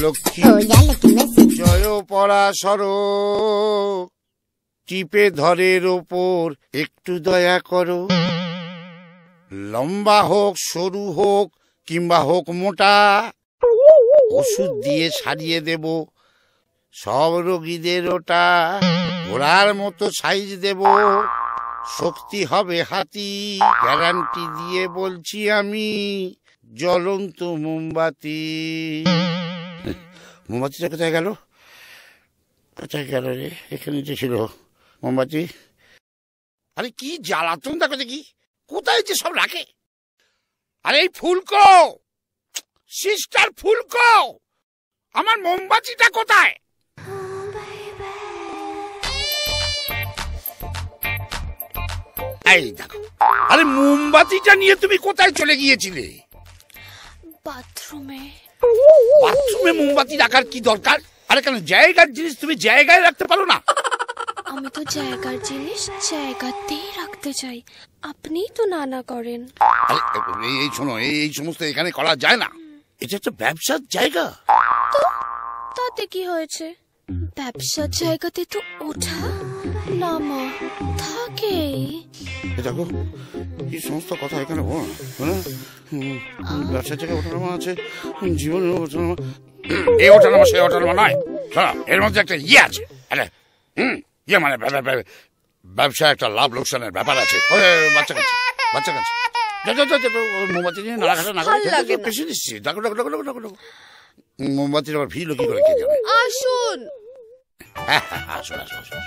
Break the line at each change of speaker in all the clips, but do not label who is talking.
লক্ষ্মী জয় পরাশর টিপে ধরের ওপর একটু দয়া করো। লম্বা হোক সরু হোক কিংবা হোক মোটা, ওষুধ দিয়ে সারিয়ে দেব সব রোগীদের ওটা। ঘোড়ার মতো সাইজ দেব, শক্তি হবে হাতি, গ্যারান্টি দিয়ে বলছি আমি, জ্বলন্ত মোমবাতি। মোমবাতিটা কোথায় গেল? কোথায় গেল রে? এখানে যে ছিল মোমবাতি। আরে কি জ্বালাতন দেখো দেখি, কোথায় যে সব রাখে। আরে এই ফুলকো, সিস্টার ফুলকো, আমার মোমবাতিটা কোথায়? এই দেখো, আরে মোমবাতিটা নিয়ে তুমি কোথায় চলে গিয়েছিলে?
বাথরুমে।
বাথরুমে মোমবাতি রাখার কি দরকার? আরে কেন, জায়গার জিনিস তুমি জায়গায় রাখতে পারো না?
আমি তো জায়গার জিনিস জায়গাতেই রাখতে চাই, আপনি তো না করেন।
এই শোনো, এই সমস্ত এখানে করা যায় না, এটা একটা ব্যবসার জায়গা।
তো তাতে কি হয়েছে? ব্যবসার জায়গাতে তো ওঠা নামা থাকেই।
দেখো এই সমস্ত কথা এখানে বল, ব্যবসার জায়গায় ওঠানামা আছে, জীবনের ওঠানামা। এই ওঠানামা সেই ওঠানামা নয়, এর মধ্যে একটা ইয়ে আছে। আরে ইয়ে মানে ব্যবসা একটা লাভ লোকসানের ব্যাপার আছে। বাচ্চা কাছে বাচ্চা কাছে মোমবাতি নিয়ে নাড়াঘাটা না করে বেশি দিচ্ছি। ডাকো ডাকো ডাকো ডাকো ডাকো। মোমবাতির আবার ভিড় কি করে কে যাবে?
আসুন।
হ্যাঁ আসুন আসুন আসুন।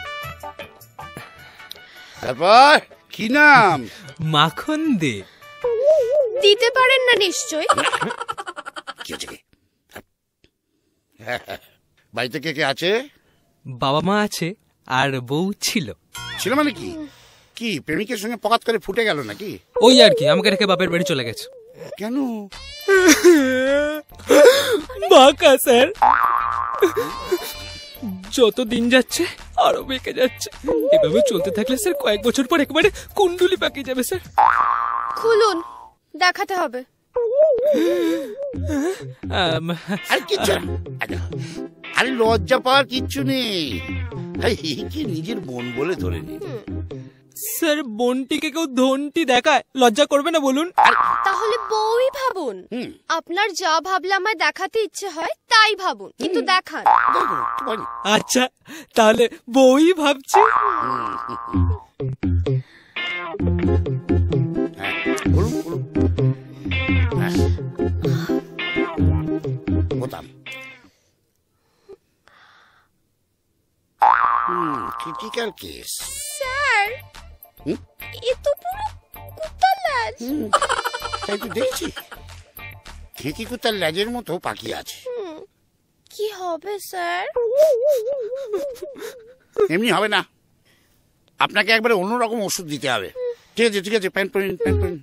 তারপর কি নাম?
মাখন দে।
দিতে পারেন না নিশ্চয়।
কি হচ্ছে কি? বাড়িতে কে কে আছে?
বাবা মা আছে আর বউ ছিল।
ছিল মানে কি? কি প্রেমিকের সঙ্গে পকাত করে ফুটে গেল নাকি?
ওই আর কি, আমাকে রেখে বাপের বাড়ি চলে গেছে।
কেন?
বাঁকা স্যার, যত দিন যাচ্ছে আরো বেঁকে যাচ্ছে। এভাবে চলতে থাকলে স্যার কয়েক বছর পর একেবারে কুণ্ডুলি পাকিয়ে যাবে স্যার।
খুলুন, দেখাতে হবে।
আরে লজ্জা পাওয়ার কিচ্ছু নেই, কি নিজের বোন বলে ধরে নি।
স্যার বোনটিকে কেউ ধনটি দেখায়, লজ্জা করবে না বলুন?
তাহলে বউই ভাবুন। আপনার যা ভাবলে আমায় দেখাতে ইচ্ছে হয় তাই ভাবুন, কিন্তু দেখান।
আচ্ছা তাহলে বউই ভাবছি।
ক্রিটিক্যাল কেস
স্যার, এ তো পুরো কুত্তার ল্যাজ।
তাই তো দেখছি, খেকি কুত্তার ল্যাজের মতো পাকিয়ে আছে।
কি হবে স্যার?
এমনি হবে না, আপনাকে একবারে অন্যরকম ওষুধ দিতে হবে। ঠিক আছে ঠিক আছে, প্যান্ট পরিন প্যান্ট পরিন।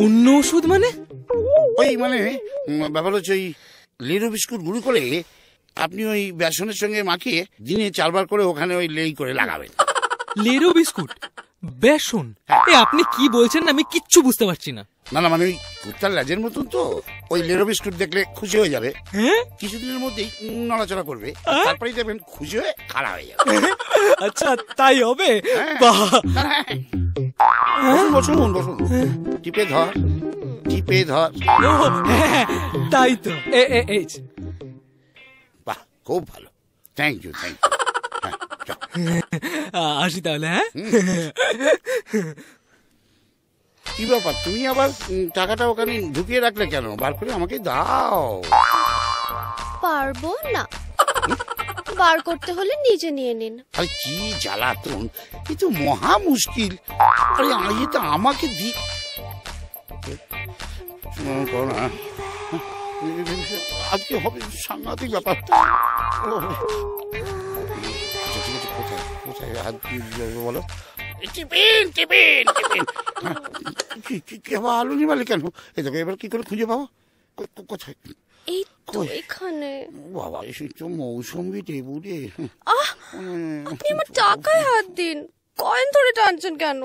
অন্য ওষুধ মানে?
ওই মানে ব্যাপার হচ্ছে, ওই লেরো বিস্কুট গুঁড়ো করে আপনি ওই বেসনের সঙ্গে মাখিয়ে দিনে 4 বার করে ওখানে ওই লেই করে লাগাবেন।
লেরো বিস্কুট, বেসন? আপনি কি বলছেন আমি কিচ্ছু বুঝতে পারছি না।
না না, মানে ওই কুত্তার ল্যাজের মতন তো, ওই লেরো বিস্কুট দেখলে খুশি হয়ে যাবে, কিছুদিনের মধ্যেই নড়াচড়া করবে, তারপরেই দেখবেন খুশি হয়ে খাড়া হয়ে যাবে।
আচ্ছা তাই হবে?
বসুন বসুন, টিপে ধর টিপে ধর।
তাই তো,
বাহ খুব ভালো, থ্যাংক ইউ থ্যাংক ইউ।
আসি তাহলে। হ্যাঁ
কি ব্যাপার, তুমি আবার টাকাটা ওখানে ঢুকিয়ে রাখলে কেন? বার করে আমাকে দাও।
পারবো না, বার করতে হলে নিজে নিয়ে নিন।
আরে কি জ্বালাতন, এ তো মহা মুশকিল। আরে এটা আমাকে দি আজকে হবে সাংঘাতিক ব্যাপার। ঠিক আছে, কোথায় কোথায় হাত বলো? Tiffin tiffin tiffin. আলু নিবালে কেন? এই দেখো, এবার কি করে খুঁজে পাবো? কোথায়?
এই তো এখানে।
বাবা, এসে তো মৌসুমি টেবুলে।
আপনি আমার টাকায় হাত দিন, কয়েন ধরে টানছেন কেন?